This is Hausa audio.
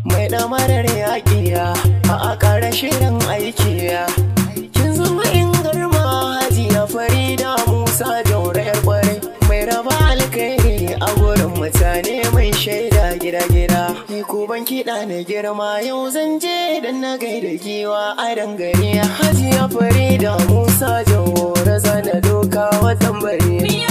mai ɗamarar yaƙiya a ƙara shirin aikiya. Kin zama in garma Hajiya Farida Musa Jauro yar ƙwarai, mai raba alkhairi a gurin mutane mai shaida gida-gida. Ni kuban kiɗa na girma yau zan je dan na gaida giwa a dangare. Hajiya Farida Musa Jauro zana doka watan bari.